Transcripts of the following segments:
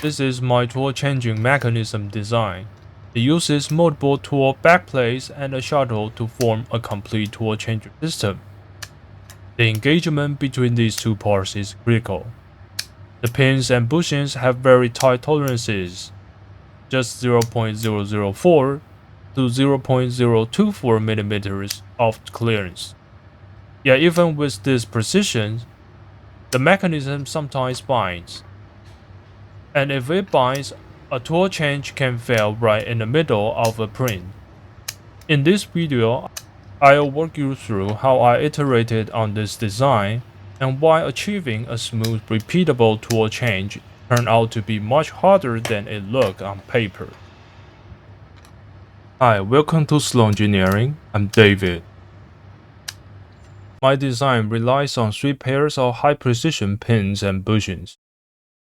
This is my tool changing mechanism design. It uses multiple tool backplates and a shuttle to form a complete tool changer system. The engagement between these two parts is critical. The pins and bushings have very tight tolerances, just 0.004 to 0.024 mm of clearance. Yet even with this precision, the mechanism sometimes binds. And if it binds, a tool change can fail right in the middle of a print. In this video, I'll walk you through how I iterated on this design and why achieving a smooth, repeatable tool change turned out to be much harder than it looked on paper. Hi, welcome to Slow Engineering. I'm David. My design relies on 3 pairs of high-precision pins and bushings,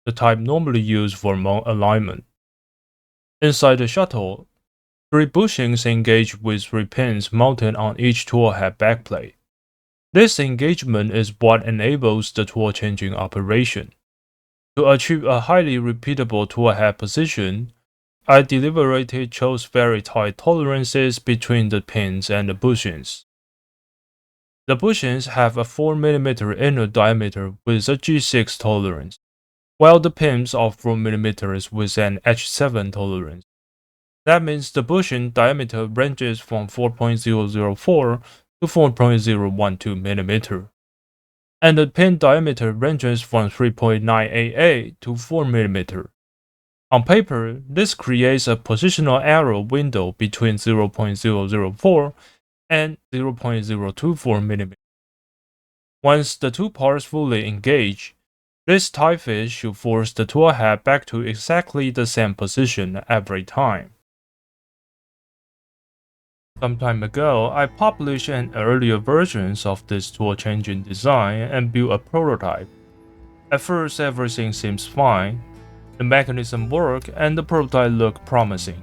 the type normally used for mount alignment. Inside the shuttle, 3 bushings engage with 3 pins mounted on each tool head backplate. This engagement is what enables the tool changing operation. To achieve a highly repeatable tool head position, I deliberately chose very tight tolerances between the pins and the bushings. The bushings have a 4 mm inner diameter with a G6 tolerance, while the pins are 4 mm with an H7 tolerance. That means the bushing diameter ranges from 4.004 to 4.012 mm, and the pin diameter ranges from 3.988 to 4 mm. On paper, this creates a positional error window between 0.004 and 0.024 mm. Once the two parts fully engage, this tight fit should force the tool head back to exactly the same position every time. Some time ago, I published an earlier version of this tool changing design and built a prototype. At first, everything seems fine. The mechanism worked and the prototype looked promising.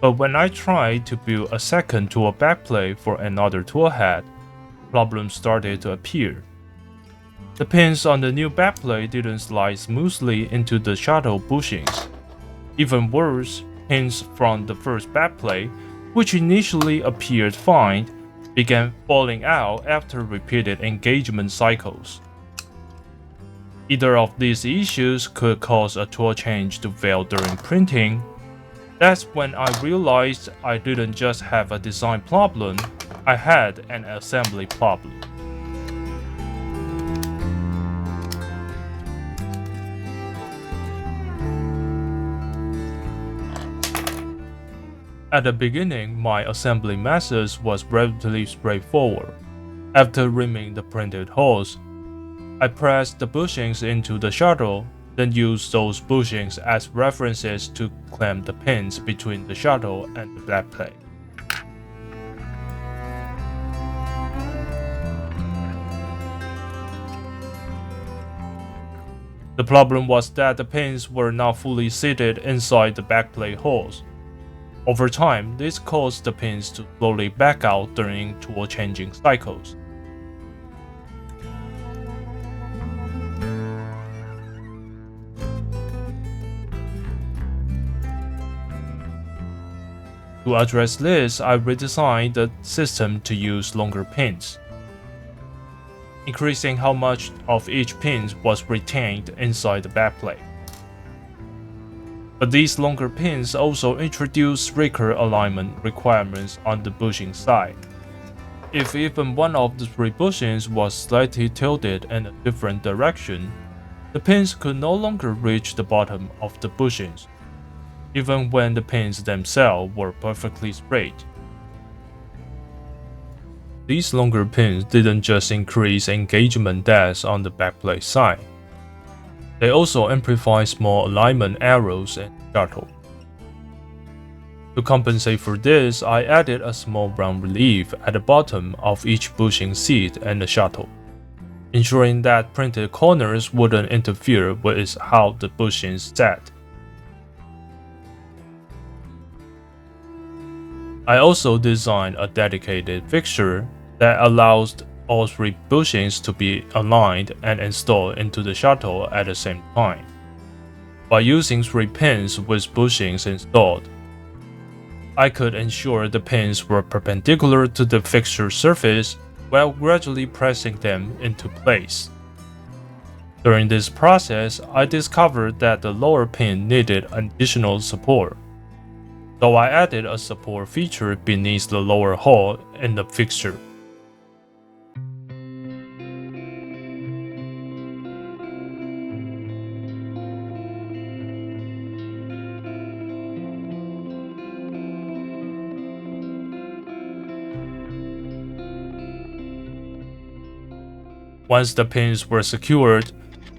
But when I tried to build a second tool backplate for another tool head, problems started to appear. The pins on the new backplate didn't slide smoothly into the shuttle bushings. Even worse, pins from the first backplate, which initially appeared fine, began falling out after repeated engagement cycles. Either of these issues could cause a tool change to fail during printing. That's when I realized I didn't just have a design problem, I had an assembly problem. At the beginning, my assembly method was relatively straightforward. After rimming the printed holes, I pressed the bushings into the shuttle, then used those bushings as references to clamp the pins between the shuttle and the backplate. The problem was that the pins were not fully seated inside the backplate holes. Over time, this caused the pins to slowly back out during tool changing cycles. To address this, I redesigned the system to use longer pins, increasing how much of each pin was retained inside the backplate. But these longer pins also introduce stricter alignment requirements on the bushing side. If even one of the 3 bushings was slightly tilted in a different direction, the pins could no longer reach the bottom of the bushings, even when the pins themselves were perfectly straight. These longer pins didn't just increase engagement depth on the backplate side, they also amplify small alignment errors in the shuttle. To compensate for this, I added a small round relief at the bottom of each bushing seat and the shuttle. ensuring that printed corners wouldn't interfere with how the bushings sat. I also designed a dedicated fixture that allows all three bushings to be aligned and installed into the shuttle at the same time. By using 3 pins with bushings installed, I could ensure the pins were perpendicular to the fixture surface while gradually pressing them into place. During this process, I discovered that the lower pin needed additional support, so I added a support feature beneath the lower hole in the fixture. Once the pins were secured,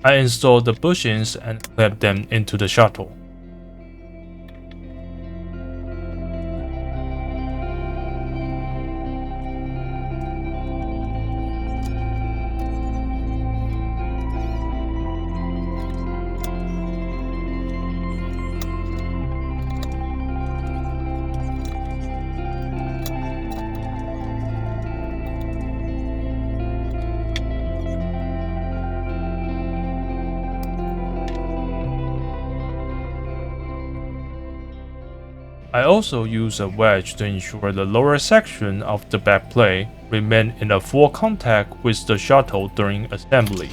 I installed the bushings and clamped them into the shuttle. I also use a wedge to ensure the lower section of the backplate remained in a full contact with the shuttle during assembly.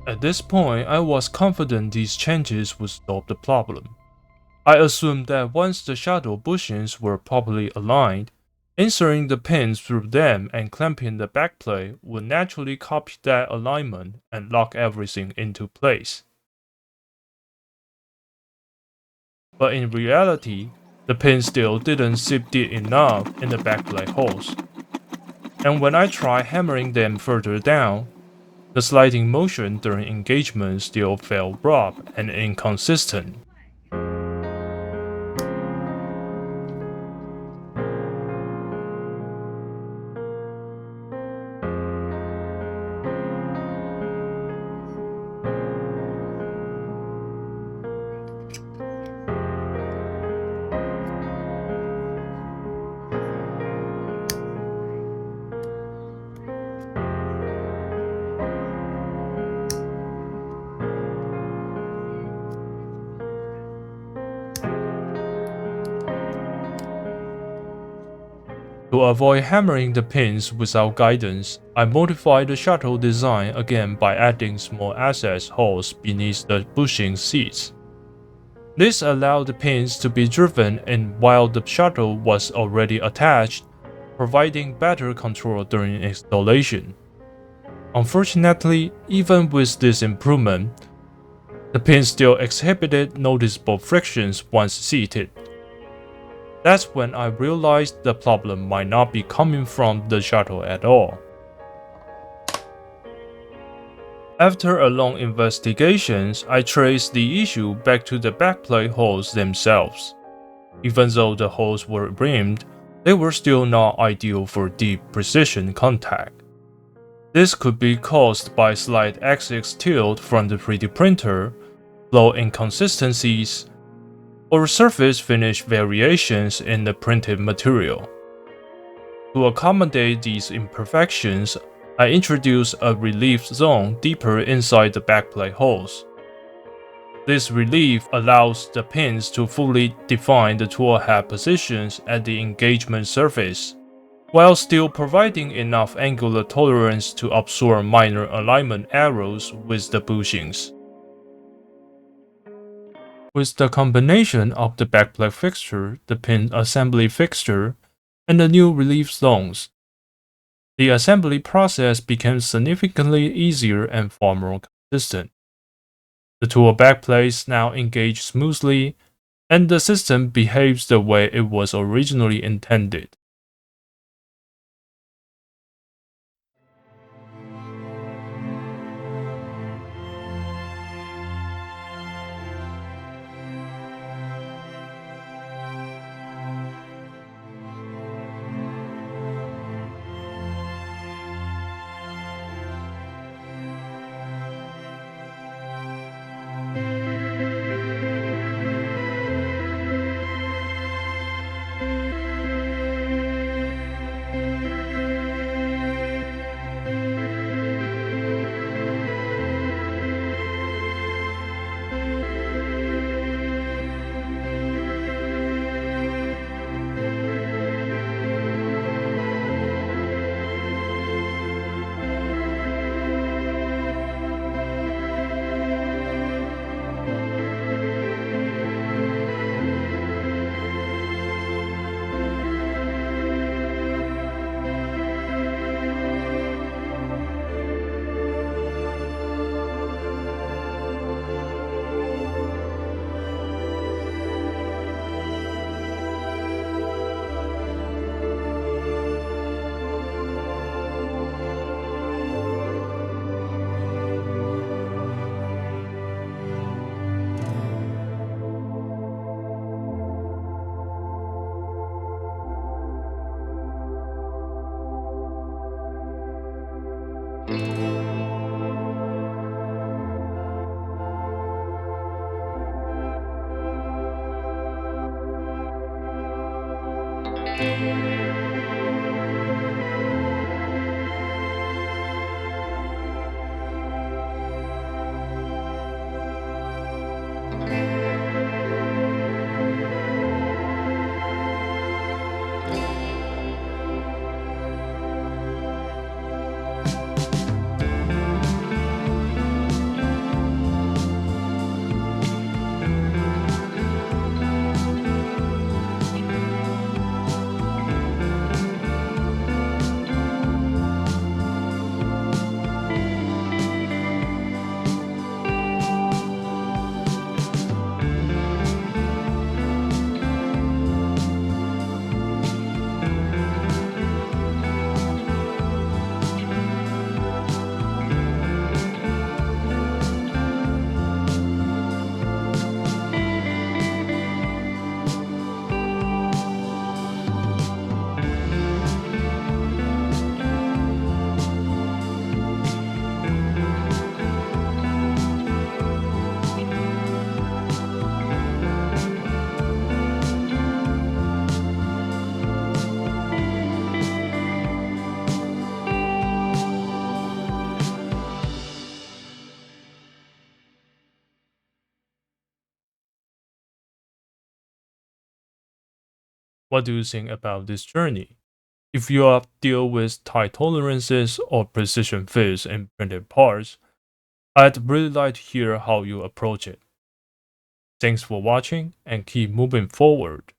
At this point, I was confident these changes would solve the problem. I assumed that once the shuttle bushings were properly aligned, inserting the pins through them and clamping the backplate would naturally copy that alignment and lock everything into place. But in reality, the pins still didn't sit deep enough in the backplate holes. And when I tried hammering them further down, the sliding motion during engagement still felt abrupt and inconsistent. To avoid hammering the pins without guidance, I modified the shuttle design again by adding small access holes beneath the bushing seats. This allowed the pins to be driven in while the shuttle was already attached, providing better control during installation. Unfortunately, even with this improvement, the pins still exhibited noticeable frictions once seated. That's when I realized the problem might not be coming from the shuttle at all. After a long investigation, I traced the issue back to the backplate holes themselves. Even though the holes were rimmed, they were still not ideal for deep precision contact. This could be caused by slight axis tilt from the 3D printer, flow inconsistencies, or surface finish variations in the printed material. To accommodate these imperfections, I introduced a relief zone deeper inside the backplate holes. This relief allows the pins to fully define the tool head positions at the engagement surface, while still providing enough angular tolerance to absorb minor alignment errors with the bushings. With the combination of the backplate fixture, the pin assembly fixture, and the new relief zones, the assembly process became significantly easier and far more consistent. The tool backplates now engage smoothly, and the system behaves the way it was originally intended. What do you think about this journey? If you are deal with tight tolerances or precision fits in printed parts, I'd really like to hear how you approach it. Thanks for watching and keep moving forward.